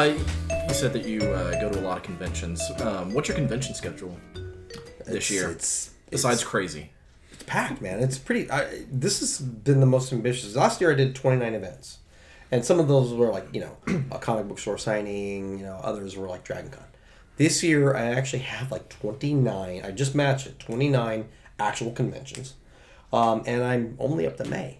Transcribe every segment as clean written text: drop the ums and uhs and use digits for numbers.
You said that you go to a lot of conventions. What's your convention schedule this year? Besides crazy. It's packed, man. It's pretty... this has been the most ambitious. Last year I did 29 events. And some of those were like, a comic book store signing. Others were like Dragon Con. This year I actually have like 29. I just matched it. 29 actual conventions. And I'm only up to May.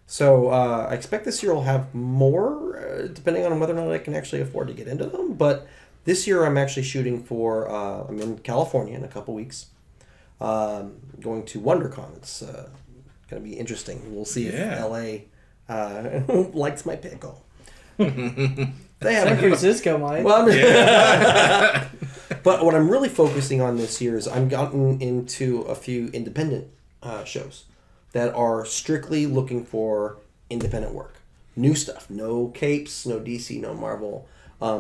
So I expect this year I'll have more, depending on whether or not I can actually afford to get into them. But this year I'm actually shooting for, I'm in California in a couple weeks. Going to WonderCon. It's going to be interesting. We'll see if LA likes my pickle. San Francisco might. Well, but what I'm really focusing on this year is I've gotten into a few independent shows that are strictly looking for independent work. New stuff. No capes, no DC, no Marvel.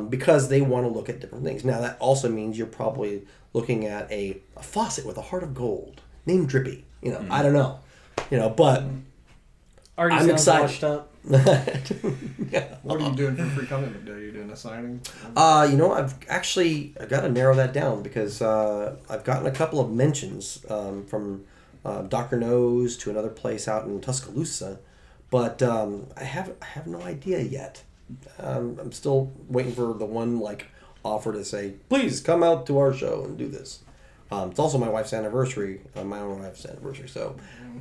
Because they want to look at different things. Now, that also means you're probably looking at a faucet with a heart of gold named Drippy. I don't know. But already I'm excited. Washed up. What are you doing for Free Comic Day? Are you doing a signing? I've got to narrow that down because I've gotten a couple of mentions from Dr. Nose to another place out in Tuscaloosa, but I have no idea yet. I'm still waiting for the one offer to say, please come out to our show and do this. It's also my wife's anniversary, my own wife's anniversary, so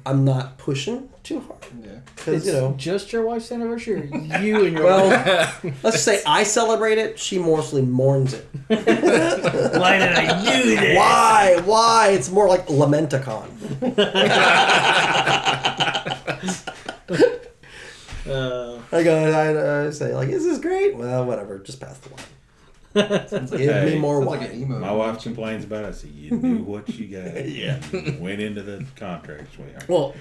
I'm not pushing too hard. Yeah. Because, just your wife's anniversary? Or you and your wife? Let's just say I celebrate it, she mostly mourns it. Why did I do this? Why? It's more like Lamenticon. I say, is this great? Well, whatever, just pass the wine. Give me more wine. Like an emo. My wife complains about it. I say, you knew what you got. Yeah. Went into the contract, sweetheart. Well,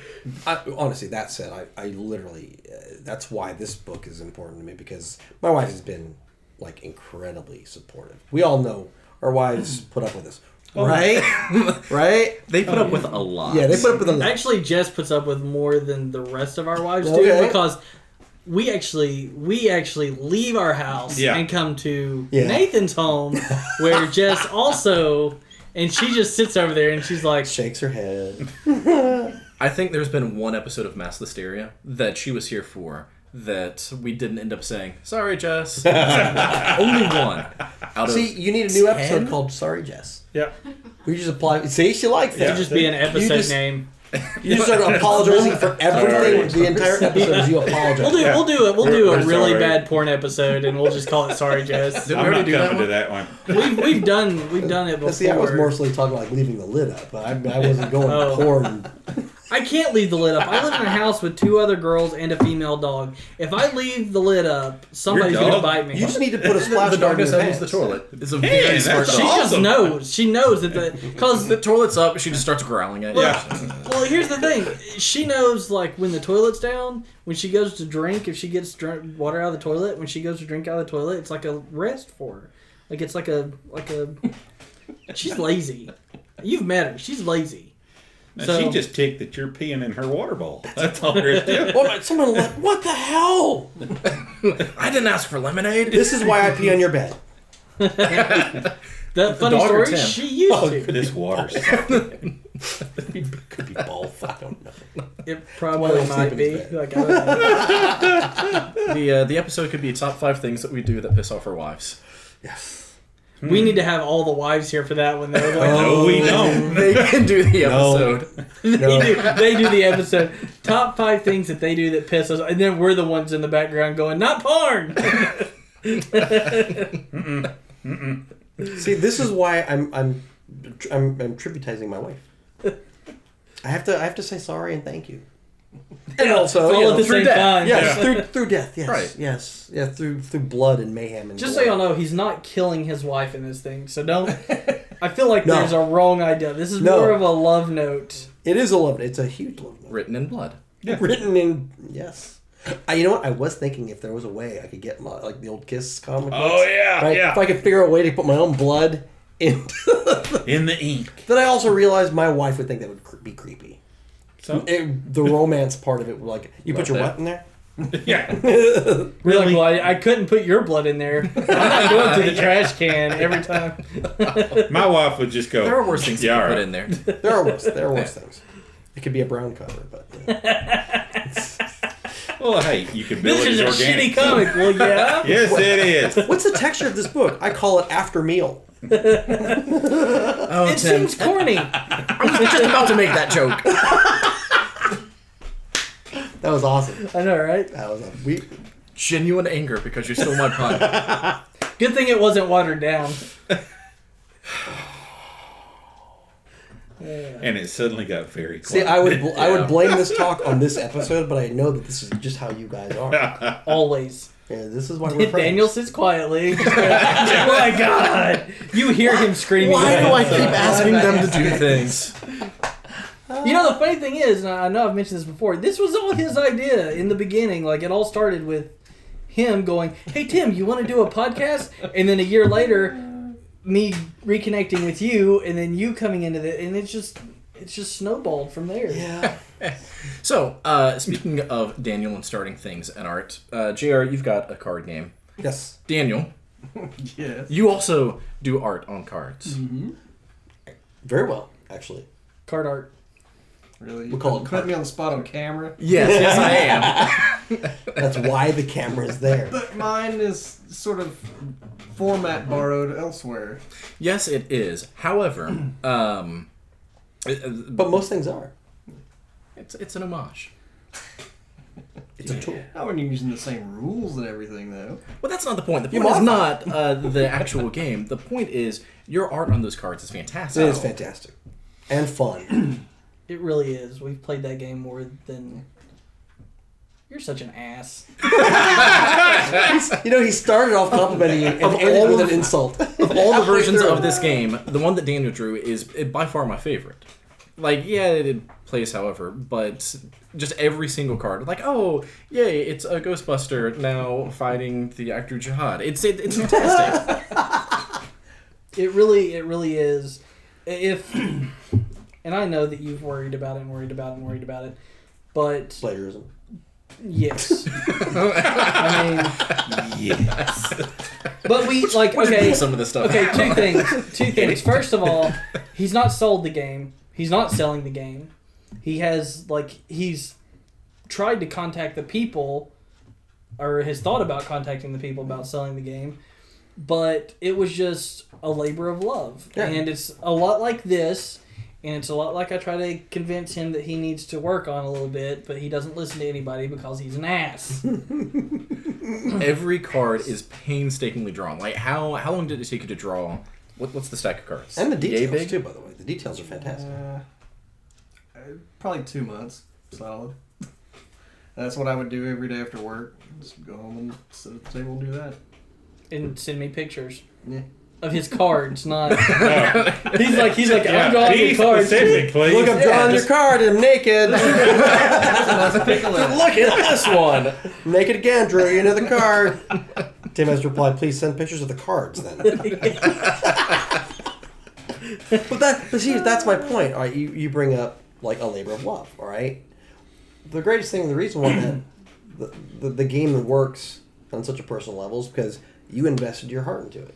honestly, that said, I literally, that's why this book is important to me, because my wife has been, incredibly supportive. We all know our wives put up with us. Right? Right? They put up with a lot. Yeah, they put up with a lot. Actually, Jess puts up with more than the rest of our wives do, because we actually leave our house and come to Nathan's home, where Jess also, and she just sits over there and she's like... shakes her head. I think there's been one episode of Mass Listeria that she was here for that we didn't end up saying, sorry, Jess. Only one. See, you need a new episode called Sorry, Jess. Yep. We just apply... See, she likes that. It should just be an episode name. You just start apologizing for everything. The entire episode is you apologize. We'll do a really bad porn episode, and we'll just call it Sorry, Jess. Did we already do that one? To that one. We've done it before. See, I was mostly talking leaving the lid up, but I wasn't going porn. I can't leave the lid up. I live in a house with 2 other girls and a female dog. If I leave the lid up, somebody's going to bite me. You just need to put a splash the guard in darkness your opens the pants. toilet. It's a very smart dog. She just knows. She knows that because the toilet's up, she just starts growling at you. Well, here's the thing. She knows when the toilet's down, when she goes to drink, if she gets water out of the toilet, when she goes to drink out of the toilet, it's like a rest for her. It's like a. She's lazy. You've met her. She's lazy. Now, she just ticked that you're peeing in her water bowl. That's all there is to it. What the hell? I didn't ask for lemonade. This is why I pee on your bed. That funny story, she used to. This water's could be both. I don't know. It probably might be. I don't know. The episode could be top 5 things that we do that piss off our wives. Yes. We need to have all the wives here for that one, though. No, we don't. They can do the episode. They do the episode. Top 5 things that they do that piss us off. And then we're the ones in the background going, not porn! See, this is why I'm tributizing my wife. I have to say sorry and thank you. And also, all at the same time. Yes, through death. Yes, right. Yes, yeah, through blood and mayhem and just gore. so y'all know, he's not killing his wife in this thing. So don't. I feel like there's a wrong idea. This is more of a love note. It is a love note. It's a huge love note. Written in blood. Yeah. Written in you know what? I was thinking if there was a way I could get my the old Kiss comic books. Oh yeah, right? yeah. If I could figure out a way to put my own blood in the ink. Then I also realized my wife would think that would be creepy. So the romance part of it, you put your what in there? Yeah. We're like, well, I couldn't put your blood in there. I'm not going through the trash can every time. My wife would just go. There are worse things you Yeah, can all put right. in there. There are worse things. It could be a brown cover, but Well, hey, you can build This it is a as organic. shitty comic. Well, yeah. Yes, it is. what's the texture of this book? I call it after meal. Oh, It Tim, seems corny. I was just about to make that joke. That was awesome. I know, right? That was Genuine anger because you stole my pun. Good thing it wasn't watered down. And it suddenly got very See, quiet. I would blame this talk on this episode, but I know that this is just how you guys are. Always. Yeah, this is why we're friends. Daniel sits quietly. Oh my god! You hear him screaming. Why do I at him. keep asking them to do things? You know, the funny thing is, and I know I've mentioned this before, this was all his idea in the beginning. Like, it all started with him going, hey, Tim, you want to do a podcast? And then a year later, me reconnecting with you, and then you coming into it, and it's just snowballed from there. Yeah. So, speaking of Daniel and starting things and art, JR, you've got a card game. Yes. Daniel, Yes. you also do art on cards. Very well, actually. Card art. Really? We'll call it Put me on the spot on camera. Yes, I am. That's why the camera is there. But mine is sort of format borrowed elsewhere. Yes, it is. However, But most things are. it's an homage. It's a tool. How are you using the same rules and everything, though? Well, that's not the point. The You point is modify not the actual game. The point is your art on those cards is fantastic. It is fantastic. And fun. It really is. We've played that game more than... You're such an ass. You know, he started off complimenting you and Of ended all with of- an insult. Of all the versions of this game, the one that Daniel drew is by far my favorite. Like, yeah, it plays however, but just every single card, like, oh, yay, it's a Ghostbuster now fighting the actor Jihad. It's fantastic. It really is. If... And I know that you've worried about it and worried about it and worried about it, but... Plagiarism. Yes. I mean... Yes. But we, like, We should okay... pull some of this stuff. Okay, two things. First of all, he's not sold the game. He's not selling the game. He has, like, he's tried to contact the people, or has thought about contacting the people about selling the game, but it was just a labor of love. Yeah. And it's a lot like this, and it's a lot like I try to convince him that he needs to work on a little bit, but he doesn't listen to anybody because he's an ass. Every card is painstakingly drawn. Like, how long did it take you to draw? What's the stack of cards? And the Yay details, big? too, by the way. The details are fantastic. Probably 2 months, solid. That's what I would do every day after work. Just go home and sit at the table and do that. And send me pictures Yeah. of his cards, not... No. He's like, Yeah, I'm drawing be your cards. specific, please. Look, I'm drawing your card and I'm naked. Look at this one. Naked again, drew you another card. Tim has replied, please send pictures of the cards then. But see, that's my point. All right, you bring up like a labor of love, all right? The greatest thing, the reason why that the game works on such a personal level is because you invested your heart into it.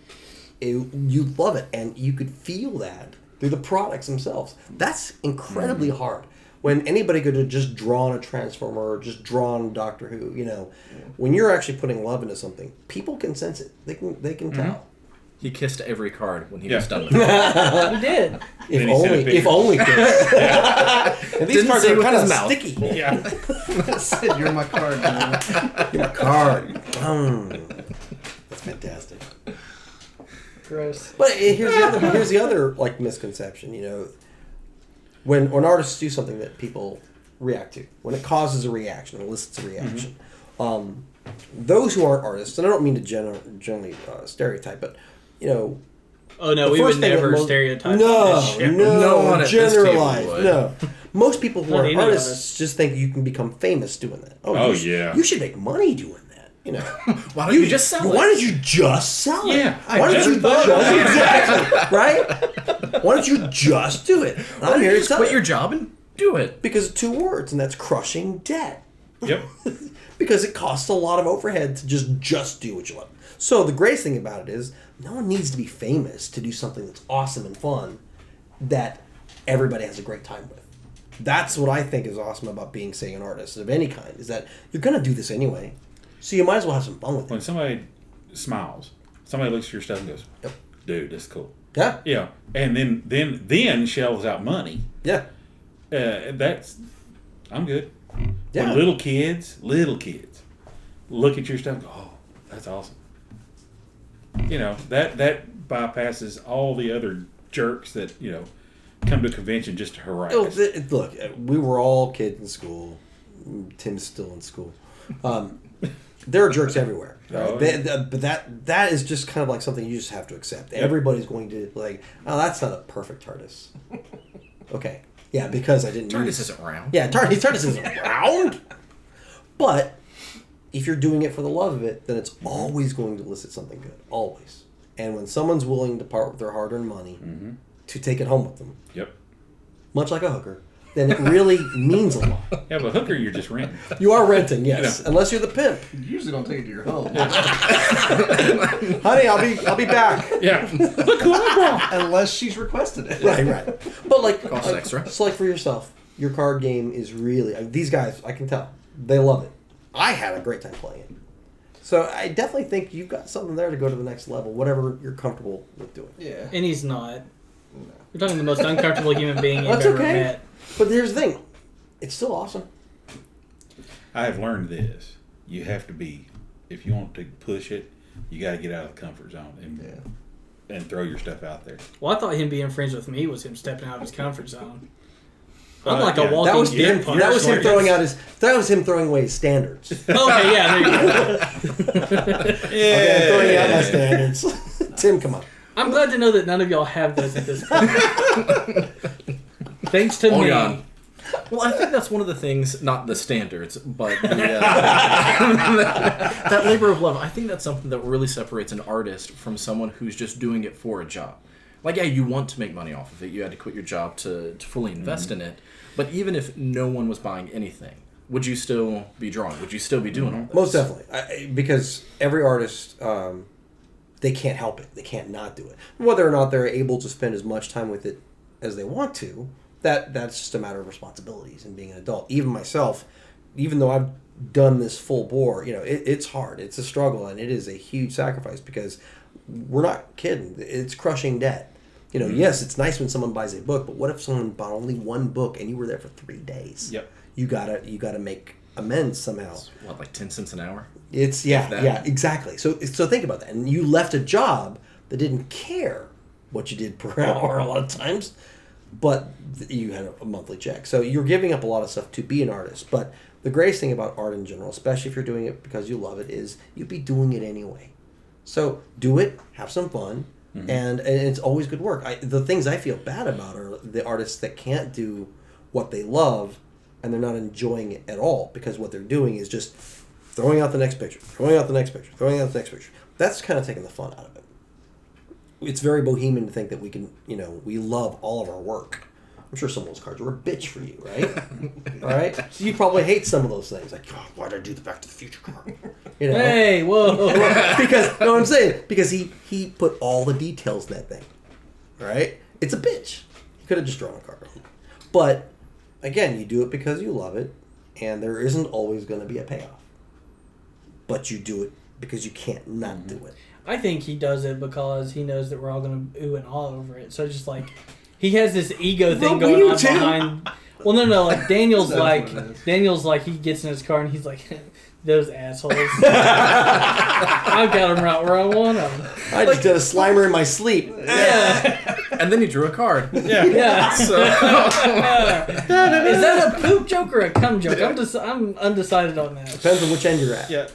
You love it, and you could feel that through the products themselves. That's incredibly hard. When anybody could have just drawn a Transformer or just drawn Doctor Who, you know, when you're actually putting love into something, people can sense it. They can tell. He kissed every card when he Yeah. was done with it. He did. If Then he sent a only, picture. if only. And these Didn't cards say are with kind his of mouth. sticky. Yeah. Said, you're my card, man. Your card. That's fantastic. Gross. But here's the other like misconception. You know, when artists do something that people react to, when it causes a reaction, elicits a reaction, those who aren't artists, and I don't mean to generally stereotype, but you know. Oh no, the we first would thing that never most- stereotype. No, this shit. No one no, at this table generalize. would. No, most people who Not are any of artists us. just think you can become famous doing that. Oh, you sh- yeah. you should make money doing that. You know, Why don't you just sell it? Why don't you just sell it? Yeah, I why don't you just thought of just exactly right? Why don't you just do it? I'm here to Just tell quit you your job and do it. because of 2 words, and that's crushing debt. Yep. because it costs a lot of overhead to just do what you love. So the greatest thing about it is no one needs to be famous to do something that's awesome and fun that everybody has a great time with. That's what I think is awesome about being, say, an artist of any kind, is that you're going to do this anyway. So you might as well have some fun with it. When somebody smiles, somebody looks at your stuff and goes, Yep. dude, that's cool. Yeah. Yeah. And then shells out money. Yeah. I'm good. Yeah. When little kids look at your stuff and go, oh, that's awesome. That bypasses all the other jerks that, come to a convention just to harass. Look, we were all kids in school. Tim's still in school. There are jerks everywhere. Right? Oh, yeah. But that is just kind of like something you just have to accept. Yep. Everybody's going to oh, that's not a perfect TARDIS. Okay. Yeah, because I didn't. TARDIS isn't round. Yeah, TARDIS isn't round. But if you're doing it for the love of it, then it's always going to elicit something good. Always. And when someone's willing to part with their hard-earned money to take it home with them, Yep. much like a hooker, then it really means a lot. Yeah, but hooker, you're just renting. You are renting, yes, unless you're the pimp. You usually don't take it to your home. Honey, I'll be back. Yeah. Look who I brought. Unless she's requested it. Right. But Costs extra. So for yourself, your card game is really these guys. I can tell they love it. I had a great time playing it. So I definitely think you've got something there to go to the next level, whatever you're comfortable with doing. Yeah. And he's not. You're talking the most uncomfortable human being you've That's ever okay. met. But here's the thing, it's still awesome. I have learned this. You have to be, if you want to push it, you got to get out of the comfort zone and throw your stuff out there. Well, I thought him being friends with me was him stepping out of his comfort zone. I'm like a yeah. walking That was deer him. punch. That was him throwing out his. That was him throwing away his standards. Okay, yeah, there you go. Okay, I'm throwing out my standards. Tim, come on. I'm glad to know that none of y'all have those at this point. Thanks to me. On. Well, I think that's one of the things, not the standards, but the, that labor of love. I think that's something that really separates an artist from someone who's just doing it for a job. Like, yeah, you want to make money off of it. You had to quit your job to fully invest in it. But even if no one was buying anything, would you still be drawing? Would you still be doing all this? Most definitely, because every artist, they can't help it. They can't not do it. Whether or not they're able to spend as much time with it as they want to, that's just a matter of responsibilities and being an adult. Even myself, even though I've done this full bore, it's hard. It's a struggle, and it is a huge sacrifice because we're not kidding. It's crushing debt. Yes, it's nice when someone buys a book, but what if someone bought only one book and you were there for 3 days? Yep. You gotta make amends somehow. It's, what, like 10 cents an hour? It's yeah, exactly. So think about that. And you left a job that didn't care what you did per hour a lot of times, but you had a monthly check. So you're giving up a lot of stuff to be an artist. But the greatest thing about art in general, especially if you're doing it because you love it, is you'd be doing it anyway. So do it, have some fun, and it's always good work. The things I feel bad about are the artists that can't do what they love and they're not enjoying it at all because what they're doing is just throwing out the next picture, throwing out the next picture, throwing out the next picture. That's kind of taking the fun out of it. It's very bohemian to think that we can, we love all of our work. I'm sure some of those cards were a bitch for you, right? All right? So you probably hate some of those things. Like, oh, why did I do the Back to the Future card? Hey, whoa. Because, no, I'm saying, because he put all the details in that thing. Right? It's a bitch. He could have just drawn a card. But, again, you do it because you love it, and there isn't always going to be a payoff. But you do it because you can't not do it. I think he does it because he knows that we're all going to ooh and all over it. So just like, he has this ego thing Well, going we on do too. behind. Well, no, like Daniel's That's like, what it is. he gets in his car and he's like, those assholes. I've got them right where I want them. I just did a Slimer in my sleep. Yeah. And then you drew a card. Yeah. Yeah. So, Is that a poop joke or a cum joke? I'm undecided on that. Depends on which end you're at. Yeah.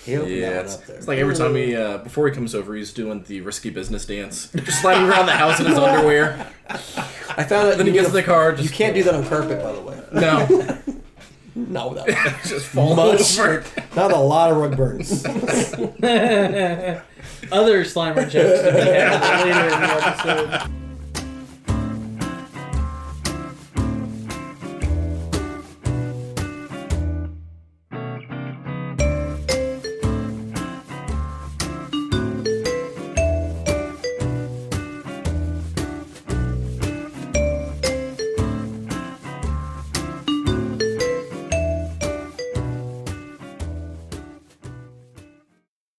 He'll be yeah, that it's, up there. it's like every time before he comes over, he's doing the risky business dance. Just sliding around the house in his underwear. I found out Then he gets the card. You can't do that on carpet, by the way. No. No, that Just fall much. over. Not a lot of rug burns. Other Slimer jokes to be had later in the episode.